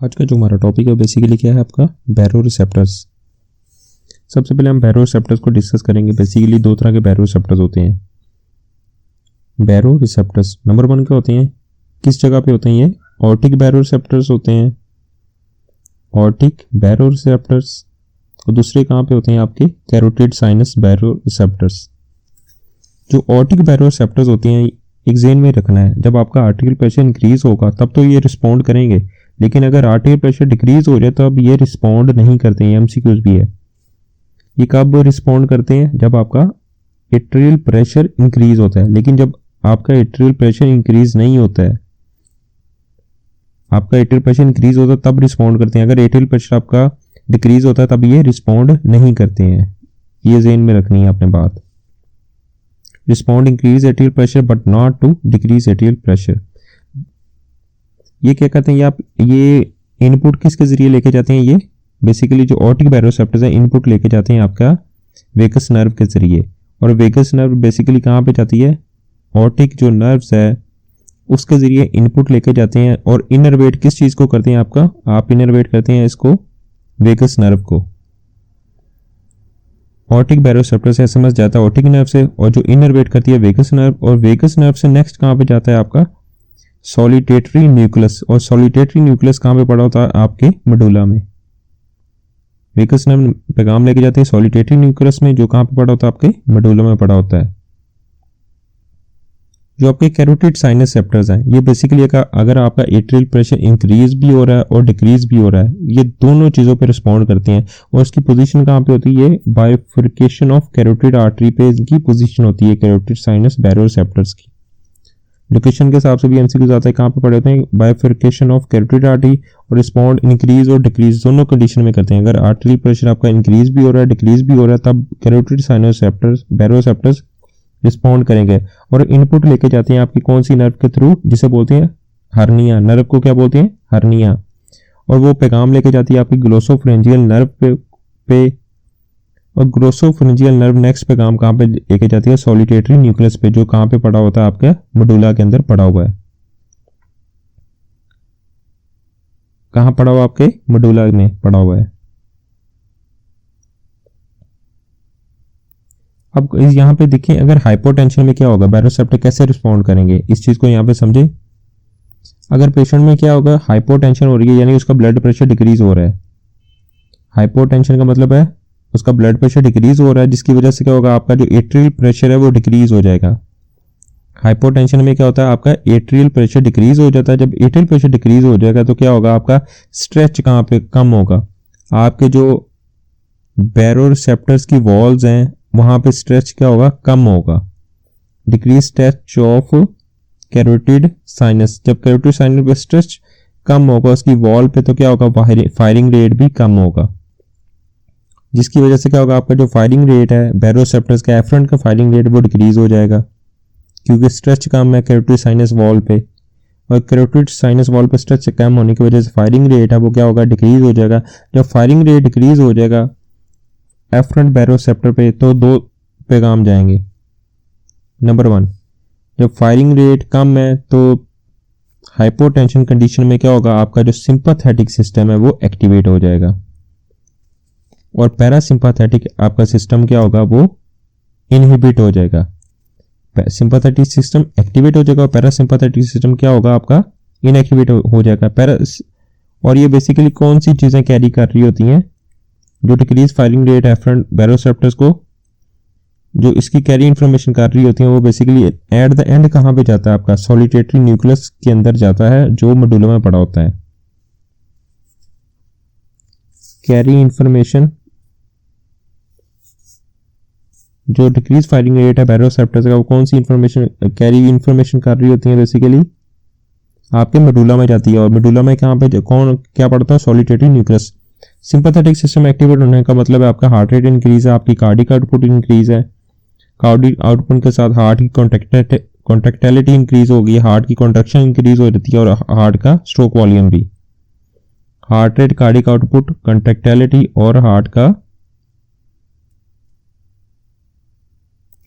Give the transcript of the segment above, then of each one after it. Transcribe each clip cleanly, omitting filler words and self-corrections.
आज का जो हमारा टॉपिक है बेसिकली क्या है आपका बैरो रिसेप्टर्स। सबसे पहले हम बैरो रिसेप्टर्स को डिस्कस करेंगे। बेसिकली दो तरह के बैरो रिसेप्टर्स होते हैं। बैरो रिसेप्टर्स नंबर 1 के होते हैं, किस जगह पे होते हैं ये? ऑर्टिक बैरो रिसेप्टर्स होते हैं, ऑर्टिक बैरो रिसेप्टर्स। और दूसरे कहाँ पे होते हैं आपके? कैरोटिड साइनस बैरो रिसेप्टर्स। जो ऑर्टिक बैरो रिसेप्टर्स होते हैं, एक ज़हन में रखना है, जब आपका आर्टिकल प्रेशर इंक्रीज होगा तब तो ये रिस्पॉन्ड करेंगे, लेकिन अगर आर्टिकल प्रेशर डिक्रीज हो जाए तो अब ये रिस्पॉन्ड नहीं करते हैं। एमसीक्यूज भी है। ये कब रिस्पॉन्ड करते हैं? जब आपका एट्रियल प्रेशर इंक्रीज होता है। लेकिन जब आपका एट्रियल प्रेशर इंक्रीज नहीं होता है, आपका एट्रियल प्रेशर इंक्रीज होता है तब रिस्पॉन्ड करते हैं। अगर एट्रियल प्रेशर आपका डिक्रीज होता है तब ये रिस्पॉन्ड नहीं करते हैं। ये ज़हन में रखनी है आपने बात। Respond increase atrial pressure but not to decrease atrial pressure. ये क्या कहते हैं? आप ये इनपुट किसके जरिए लेके जाते हैं? ये बेसिकली जो ऑर्टिक बैरोसेप्टर्स है इनपुट लेके जाते हैं आपका वेगस नर्व के जरिए। और वेगस नर्व बेसिकली कहाँ पे जाती है? ऑर्टिक जो नर्व्स है उसके जरिए इनपुट लेके जाते हैं। और इनरवेट किस चीज़ को करते हैं आपका? आप इनरवेट करते हैं इसको, वेगस नर्व को। ऑर्टिक बैरोसेप्टर से समझ जाता है ऑर्टिक नर्व से, और जो इनरवेट करती है वेगस नर्व। और वेगस नर्व से नेक्स्ट कहाँ पे जाता है आपका? सॉलिटेटरी न्यूक्लियस। और सॉलिटेटरी न्यूक्लियस कहाँ पे पड़ा होता है? आपके मेडुला में। वेगस नर्व पैगाम लेके जाते हैं सॉलिटेटरी न्यूक्लियस में, जो कहाँ पे पड़ा होता है? आपके मेडुला में पड़ा होता है। जो आपके कैरोटिड साइनस सेप्टर्स हैं, ये बेसिकली अगर आपका एट्रियल प्रेशर इंक्रीज भी हो रहा है और डिक्रीज भी हो रहा है, ये दोनों चीज़ों पे रिस्पॉन्ड करते हैं। और इसकी पोजीशन कहाँ पे होती है? बाइफर्केशन ऑफ कैरोटिड आर्टरी पे इनकी पोजीशन होती है, कैरोटिड साइनस बैरोसेप्टर्स की। लोकेशन के हिसाब से भी एमसीक्यूज आता है, कहाँ पे पड़े होते हैं? Bifurcation of carotid artery. और रिस्पॉन्ड इंक्रीज और डिक्रीज दोनों कंडीशन में करते हैं। अगर आर्टरी प्रेशर आपका इंक्रीज भी हो रहा है डिक्रीज भी हो रहा है तब कैरोटिड साइनस बैरोसेप्टर्स रिस्पॉन्ड करेंगे। और इनपुट लेके जाते हैं आपकी कौन सी नर्व के थ्रू? जिसे बोलते हैं हर्निया। नर्व को क्या बोलते हैं? हर्निया। और वो पैगाम लेके जाती है आपकी ग्लोसोफरेंजियल नर्व पे और ग्लोसोफरेंजियल नर्व नेक्स्ट पैगाम कहाँ पे लेके जाती है? सॉलिटेटरी न्यूक्लियस पे, जो कहाँ पे पड़ा होता है? आपके मेडुला के अंदर पड़ा हुआ है। कहाँ पड़ा हुआ? आपके मेडुला में पड़ा हुआ है। अब यहाँ पे देखिए, अगर हाइपोटेंशन में क्या होगा, बैरोसेप्टर कैसे रिस्पॉन्ड करेंगे, इस चीज को यहाँ पे समझे। अगर पेशेंट में क्या होगा, हाइपोटेंशन हो रही है, यानी उसका ब्लड प्रेशर डिक्रीज हो रहा है। हाइपोटेंशन का मतलब है उसका ब्लड प्रेशर डिक्रीज हो रहा है, जिसकी वजह से क्या होगा? आपका जो एट्रियल प्रेशर है वो डिक्रीज हो जाएगा। हाइपोटेंशन में क्या होता है? आपका एट्रियल प्रेशर डिक्रीज हो जाता है। जब एट्रियल प्रेशर डिक्रीज हो जाएगा तो क्या होगा? आपका स्ट्रेच कहाँ पे कम होगा? आपके जो बैरोसेप्टर्स की वॉल्स हैं वहां पे स्ट्रेच क्या होगा? कम होगा। Decrease stretch of carotid sinus. जब कैरोटिड साइनस पे स्ट्रेच कम होगा उसकी वॉल पे, तो क्या होगा? फायरिंग रेट भी कम होगा, जिसकी वजह से क्या होगा? आपका जो फायरिंग रेट है बैरोसेप्टर्स का, एफरेंट का फायरिंग रेट वो डिक्रीज हो जाएगा, क्योंकि स्ट्रेच कम है कैरोटिड साइनस वॉल पे। और कैरोटिड साइनस वॉल पे स्ट्रेच कम होने की वजह से फायरिंग रेट है वो क्या होगा? डिक्रीज हो जाएगा। जब फायरिंग रेट डिक्रीज हो जाएगा एफरेंट बैरोसेप्टर पे, तो दो पैगाम जाएंगे। नंबर 1, जब फायरिंग रेट कम है तो हाइपोटेंशन कंडीशन में क्या होगा? आपका जो सिंपैथेटिक सिस्टम है वो एक्टिवेट हो जाएगा, और पैरासिम्पैथेटिक आपका सिस्टम क्या होगा? वो इनहिबिट हो जाएगा। सिंपैथेटिक सिस्टम एक्टिवेट हो जाएगा और पैरासिम्पैथेटिक सिस्टम क्या होगा? आपका इनएक्टिवेट हो जाएगा। और ये बेसिकली कौन सी चीजें कैरी कर रही होती हैं? जो decrease firing rate afferent baroreceptors को जो इसकी कैरी इंफॉर्मेशन कर रही होती है, वो बेसिकली एट द एंड कहाँ पे जाता है? आपका सॉलिटेटरी न्यूक्लियस के अंदर जाता है, जो मेडुला में पड़ा होता है। कैरी इंफॉर्मेशन, जो डिक्रीज फायरिंग रेट है बैरोसेप्टर्स का, वो कौन सी इंफॉर्मेशन कैरी इंफॉर्मेशन कर रही होती है? बेसिकली आपके मेडुला में जाती है। और मेडुला में कहाँ पे कौन क्या पड़ता है? सॉलिटेटरी न्यूक्लियस। सिंपैथेटिक सिस्टम एक्टिवेट होने का मतलब है आपका हार्ट रेट इंक्रीज है, आपकी कार्डिक आउटपुट इंक्रीज है। कार्डिक आउटपुट के साथ हार्ट की कॉन्ट्रैक्टिलिटी इंक्रीज होगी, हार्ट की कॉन्ट्रैक्शन इंक्रीज हो जाती है, और हार्ट का स्ट्रोक वॉल्यूम भी। Heart rate, cardiac output, contractility और हार्ट का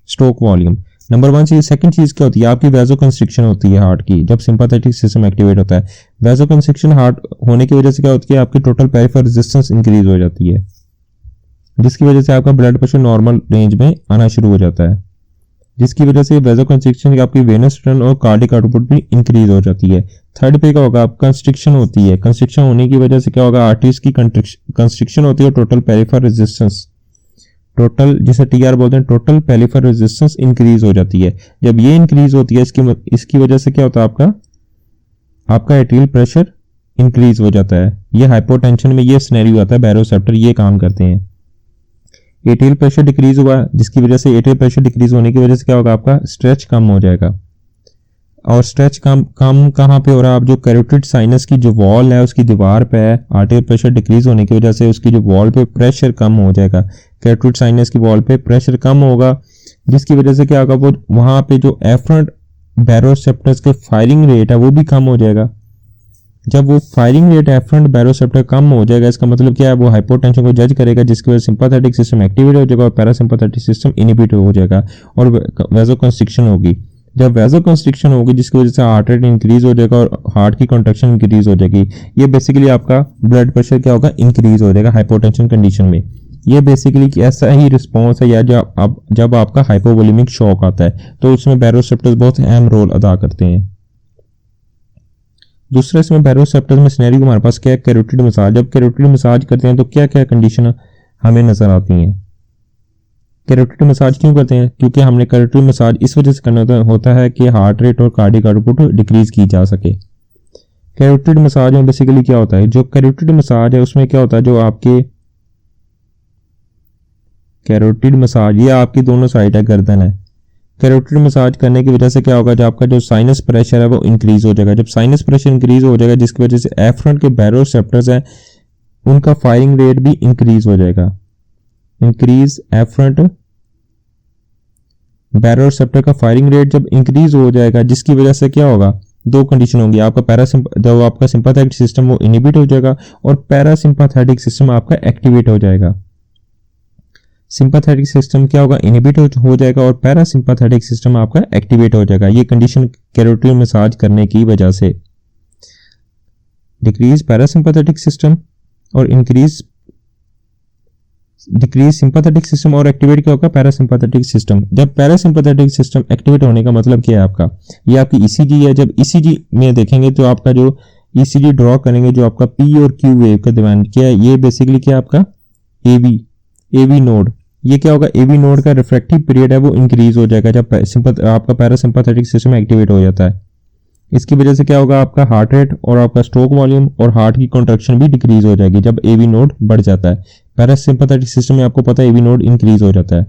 स्ट्रोक वॉल्यूम। नंबर 1 चीज। सेकंड चीज क्या होती है, आपकी वैजो कंस्ट्रिक्शन होती है हार्ट की जब सिंपैथेटिक सिस्टम एक्टिवेट होता है। वैजो कंस्ट्रिक्शन हार्ट होने की वजह से क्या होती है, आपकी टोटल पेरिफेरल रेजिस्टेंस इंक्रीज हो जाती है, जिसकी वजह से आपका ब्लड प्रेशर नॉर्मल रेंज में आना शुरू हो जाता है, जिसकी वजह से वैजो कंस्ट्रिक्शन आपकी वेनस रन और कार्डियक आउटपुट भी इंक्रीज हो जाती है। थर्ड पे क्या होगा, कंस्ट्रिक्शन होती है। कंस्ट्रिक्शन होने की वजह से क्या होगा, आर्टरीज की कंस्ट्रिक्शन होती है, टोटल पेरिफेरल रेजिस्टेंस, टोटल जिसे टीआर बोलते हैं, टोटल पेरिफेरल रेजिस्टेंस इंक्रीज हो जाती है। जब ये इंक्रीज होती है इसकी वजह से क्या होता है, आपका एट्रियल प्रेशर इंक्रीज हो जाता है। ये हाइपोटेंशन में ये सिनेरियो आता है, बैरोसेप्टर ये काम करते हैं। एट्रियल प्रेशर डिक्रीज हुआ, जिसकी वजह से एट्रियल प्रेशर डिक्रीज होने की वजह से क्या होगा, आपका स्ट्रेच कम हो जाएगा। और स्ट्रेच कम कहाँ पे हो रहा है, आप जो कैरोटिड साइनस की जो वॉल है उसकी दीवार पे है, आर्टेरियल प्रेशर डिक्रीज होने की वजह से उसकी जो वॉल पे प्रेशर कम हो जाएगा। कैरोटिड साइनस की वॉल पे प्रेशर कम होगा, जिसकी वजह से क्या होगा, वो वहां पे जो एफरेंट बैरोसेप्टर्स के फायरिंग रेट है वो भी कम हो जाएगा। जब वो फायरिंग रेट एफरेंट बैरोसेप्टर कम हो जाएगा, इसका मतलब क्या है, वो हाइपोटेंशन को जज करेगा, जिसकी वजह से सिंपैथेटिक सिस्टम एक्टिवेट हो जाएगा और पैरासिम्पैथेटिक सिस्टम इनहिबिट हो जाएगा और वैजो कंस्ट्रिक्शन होगी। जब वैजो कंस्ट्रिक्शन होगी, जिसकी वजह से हार्ट रेट इंक्रीज हो जाएगा और हार्ट की कॉन्ट्रैक्शन इंक्रीज हो जाएगी। ये बेसिकली आपका ब्लड प्रेशर क्या होगा, इंक्रीज हो जाएगा हाइपोटेंशन कंडीशन में। ये बेसिकली ऐसा ही रिस्पॉन्स है, या जब आपका हाइपोवोलेमिक शॉक आता है तो उसमें बैरोसेप्टर्स बहुत अहम रोल अदा करते हैं। दूसरा इसमें बैरोसेप्टर्स में सिनेरियो हमारे पास क्या है, कैरोटिड मसाज। जब कैरोटिड मसाज करते हैं तो क्या क्या कंडीशन हमें नजर आती हैं। कैरोटिड मसाज क्यों करते हैं, क्योंकि हमने कैरोटिड मसाज इस वजह से करना होता है कि हार्ट रेट और कार्डियक आउटपुट डिक्रीज की जा सके। कैरोटिड मसाज में बेसिकली क्या होता है, जो कैरोटिड मसाज है उसमें क्या होता है, जो आपके कैरोटिड मसाज ये आपकी दोनों साइड है, गर्दन है। कैरोटिड मसाज करने की वजह से क्या होगा, जो आपका जो साइनस प्रेशर है वो इंक्रीज हो जाएगा। जब साइनस प्रेशर इंक्रीज हो जाएगा, जिसकी वजह से एफरेंट के बैरोसेप्टर्स हैं उनका फायरिंग रेट भी इंक्रीज हो जाएगा। इंक्रीज एफरेंट बैरोसेप्टर का फायरिंग रेट जब इंक्रीज हो जाएगा, जिसकी वजह से क्या होगा, दो कंडीशन होंगी, आपका जो आपका सिंपैथेटिक सिस्टम वो इनहिबिट हो जाएगा और पैरासिम्पैथेटिक सिस्टम आपका एक्टिवेट हो जाएगा। सिंपैथेटिक सिस्टम क्या होगा, इनहिबिट हो जाएगा और पैरासिम्पैथेटिक सिस्टम आपका एक्टिवेट हो जाएगा। ये कंडीशन कैरोटिड मसाज करने की वजह से डिक्रीज पैरासिम्पैथेटिक सिस्टम और डिक्रीज सिंपैथेटिक सिस्टम और एक्टिवेट क्या होगा, पैरासिम्पैथेटिक सिस्टम। जब पैरासिम्पैथेटिक सिस्टम एक्टिवेट होने का मतलब क्या है आपका, ये आपकी ईसीजी है। जब ईसीजी में देखेंगे तो आपका जो ईसीजी ड्रॉ करेंगे, जो आपका पी और क्यू वेव का दरमियान क्या है, ये बेसिकली क्या है आपका एवी नोड। ये क्या होगा, एवी नोड का रिफ्रैक्टिव पीरियड है वो इंक्रीज हो जाएगा जब आपका पैरासिम्पैथेटिक सिस्टम एक्टिवेट हो जाता है। इसकी वजह से क्या होगा, आपका हार्ट रेट और आपका स्ट्रोक वॉल्यूम और हार्ट की कॉन्ट्रैक्शन भी डिक्रीज हो जाएगी जब एवी नोड बढ़ जाता है। पैरासिम्पैथेटिक सिस्टम में आपको पता है एवी नोड इंक्रीज हो जाता है,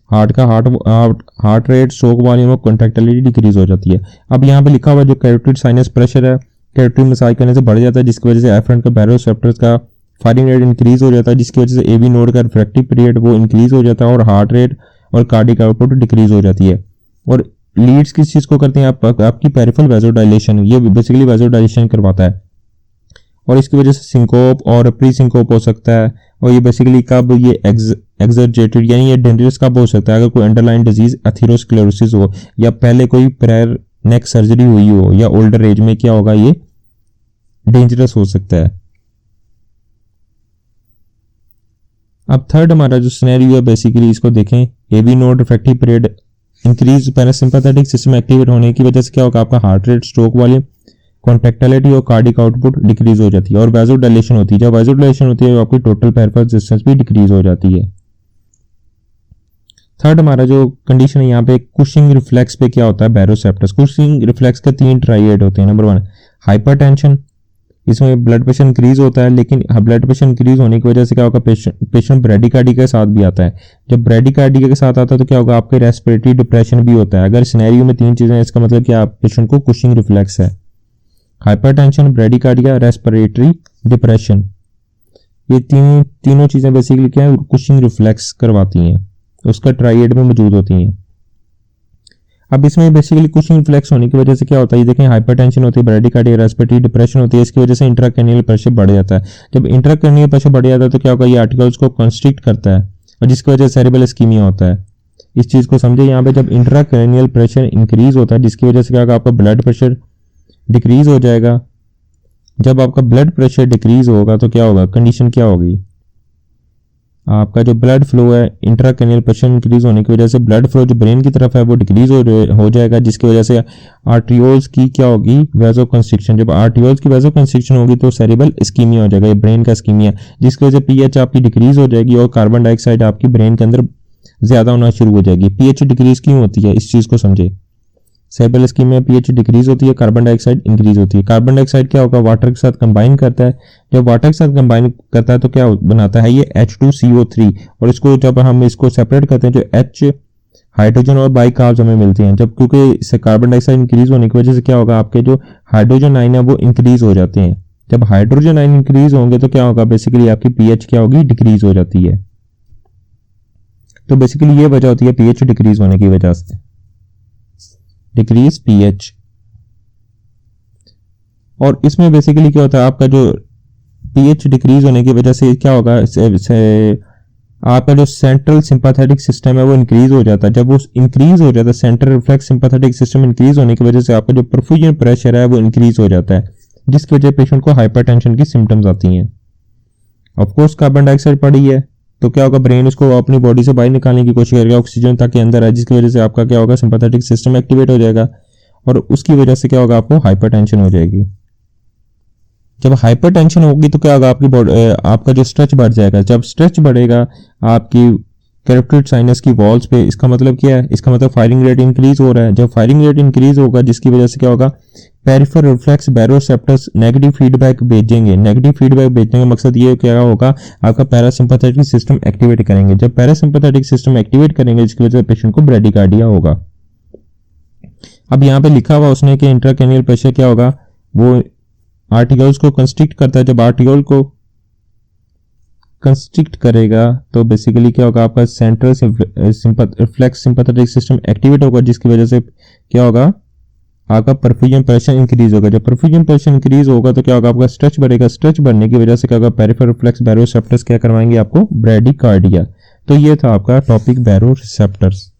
हार्ट रेट, स्ट्रोक वॉल्यूम और कॉन्ट्रैक्टिलिटी डिक्रीज हो जाती है। अब यहाँ पे लिखा हुआ जो कैरोटिड साइनस प्रेशर है, कैरोटिड मसाज करने से बढ़ जाता है, जिसकी वजह से एफरेंट का बैरोसेप्टर्स का फायरिंग रेट इंक्रीज हो जाता है, जिसकी वजह से एवी नोड का रिफ्रैक्टिव पीरियड वो इंक्रीज हो जाता है और हार्ट रेट और कार्डियक आउटपुट डिक्रीज हो जाती है। और लीड्स किस चीज को करते हैं, आपकी पेरिफेरल वैसोडाइलेशन, ये बेसिकली वैसोडाइलेशन करवाता है और इसकी वजह से सिंकोप और प्री सिंकोप हो सकता है। और ये बेसिकली कब ये एक्सर्जेटेड यानी ये डेंजरस कब हो सकता है, अगर कोई अंडरलाइन डिजीज एथेरोस्क्लेरोसिस हो या पहले कोई प्रायर नेक सर्जरी हुई हो या ओल्डर एज में क्या होगा, ये डेंजरस हो सकता है। अब थर्ड हमारा जो सिनेरियो है बेसिकली इसको देखें, AV node refractory period increase parasympathetic system activate होने की वजह से क्या होगा, आपका heart rate, stroke volume, contractility और कार्डियक आउटपुट डिक्रीज हो जाती है और वैसोडाइलेशन होती है। जब वैसोडाइलेशन होती है तो आपकी टोटल पेरिफेरल रेजिस्टेंस भी डिक्रीज हो जाती है। थर्ड हमारा जो कंडीशन है यहाँ पे, कुशिंग रिफ्लेक्स पे क्या होता है, बैरोसेप्टर्स। कुशिंग रिफ्लेक्स का 3 ट्राइएड होते हैं। नंबर 1 हाइपरटेंशन, इसमें ब्लड प्रेशर इंक्रीज होता है, लेकिन ब्लड प्रेशर इंक्रीज होने की वजह से क्या होगा, पेशेंट ब्रेडिकार्डिया के साथ भी आता है। जब ब्रेडिकार्डिया के साथ आता है तो क्या होगा, आपके रेस्पिरेटरी डिप्रेशन भी होता है। अगर सिनेरियो में 3 चीजें हैं, इसका मतलब क्या पेशेंट को कुशिंग रिफ्लेक्स है। हाइपरटेंशन, ब्रेडिकार्डिया, रेस्पिरेटरी डिप्रेशन, ये तीनों चीजें बेसिकली क्या है, कुशिंग रिफ्लेक्स करवाती हैं, उसका ट्राइएड में मौजूद होती हैं। अब इसमें बेसिकली कुशिंग रिफ्लेक्स होने की वजह से क्या होता है, देखें हाइपरटेंशन होती है, ब्रेडिकार्डिया, रेस्पिरेटरी डिप्रेशन होती है, इसकी वजह से इंट्राक्रैनियल प्रेशर बढ़ जाता है। जब इंट्राक्रैनियल प्रेशर बढ़ जाता है तो क्या होगा, ये आर्टिकल्स को कंस्ट्रिक्ट करता है और जिसकी वजह से सेरेब्रल इस्कीमिया होता है। इस चीज़ को समझे। यहाँ पे जब इंट्राक्रैनियल प्रेशर इंक्रीज होता है जिसकी वजह से क्या होगा, आपका ब्लड प्रेशर डिक्रीज हो जाएगा। जब आपका ब्लड प्रेशर डिक्रीज होगा तो क्या होगा, कंडीशन क्या होगी, आपका जो ब्लड फ्लो है इंट्राक्रैनियल प्रेशर इंक्रीज होने की वजह से ब्लड फ्लो जो ब्रेन की तरफ है वो डिक्रीज हो जाएगा, जिसकी वजह से आर्टियोल्स की क्या होगी, वैसो कंस्ट्रिक्शन। जब आर्टियोल्स की वैसो कंस्ट्रिक्शन होगी तो सेरेब्रल इस्कीमिया हो जाएगा, ये ब्रेन का इस्कीमिया, जिसकी वजह से पीएच आपकी डिक्रीज हो जाएगी और कार्बन डाइऑक्साइड आपकी ब्रेन के अंदर ज्यादा होना शुरू हो जाएगी। पीएच डिक्रीज क्यों होती है, इस चीज को समझे। सेरेब्रल इस्कीमिया पीएच डिक्रीज होती है, कार्बन डाइऑक्साइड इंक्रीज होती है। कार्बन डाइऑक्साइड क्या होगा, वाटर के साथ कंबाइन करता है। जब वाटर के साथ कंबाइन करता है तो क्या बनाता है, ये H2CO3, और इसको जब हम इसको सेपरेट करते हैं जो H हाइड्रोजन और बाइकार्ब्स हमें मिलते हैं, जब क्योंकि इससे कार्बन डाइऑक्साइड इंक्रीज होने की वजह से क्या होगा, आपके जो हाइड्रोजन आयन है वो इंक्रीज हो जाते हैं। जब हाइड्रोजन आयन इंक्रीज होंगे तो क्या होगा, बेसिकली आपकी पीएच क्या होगी, डिक्रीज हो जाती है। तो बेसिकली ये वजह होती है पीएच डिक्रीज होने की वजह से, डिक्रीज पीएच। और इसमें बेसिकली क्या होता है, आपका जो पीएच डिक्रीज होने की वजह से क्या होगा, आपका जो सेंट्रल सिंपैथेटिक सिस्टम है वो इंक्रीज हो जाता है। जब वो इंक्रीज हो जाता है, central reflex sympathetic system increase होने की वजह से आपका जो परफ्यूजन प्रेशर है वो इंक्रीज हो जाता है, जिसकी वजह से पेशेंट को हाइपरटेंशन की सिम्टम्स आती हैं। ऑफ कोर्स कार्बन डाइऑक्साइड पड़ी है तो क्या होगा, ब्रेन उसको अपनी बॉडी से बाहर निकालने की कोशिश करेगा, ऑक्सीजन ताकि अंदर आए, जिसकी वजह से आपका क्या होगा, सिंपैथेटिक सिस्टम एक्टिवेट हो जाएगा और उसकी वजह से क्या होगा, आपको हाइपरटेंशन हो जाएगी। जब हाइपरटेंशन होगी तो क्या होगा, आपकी बॉडी आपका जो स्ट्रेच बढ़ जाएगा। जब स्ट्रेच बढ़ेगा आपकी कैरोटिड साइनस की वॉल्स पे, इसका मतलब क्या है, इसका मतलब फायरिंग रेट इंक्रीज हो रहा है। जब फायरिंग रेट इंक्रीज होगा जिसकी वजह से क्या होगा, peripheral reflex baroreceptors negative feedback भेजेंगे। नेगेटिव फीडबैक भेजने का मकसद ये क्या होगा, आपका पैरासिम्पैथेटिक सिस्टम एक्टिवेट करेंगे। जब पैरासिम्पैथेटिक सिस्टम एक्टिवेट करेंगे जिसकी वजह से पेशेंट को ब्रेडिकार्डिया होगा। अब यहाँ पे लिखा हुआ उसने कि इंट्राक्रैनियल प्रेशर क्या होगा, वो आर्टिकल्स को कंस्ट्रिक्ट करता है। जब आर्टिकल को कंस्ट्रिक्ट करेगा तो बेसिकली क्या होगा, आपका central reflex sympathetic system activate होगा, जिसकी वजह से क्या होगा, आपका परफ्यूजन प्रेशर इंक्रीज होगा। जब परफ्यूजन प्रेशर इंक्रीज होगा तो क्या होगा, आपका स्ट्रेच बढ़ेगा। स्ट्रेच बढ़ने की वजह से क्या होगा, पेरिफेरल रिफ्लेक्स बैरोसेप्टर्स क्या करवाएंगे आपको, ब्रेडिकार्डिया। तो ये था आपका टॉपिक बैरोसेप्टर्स।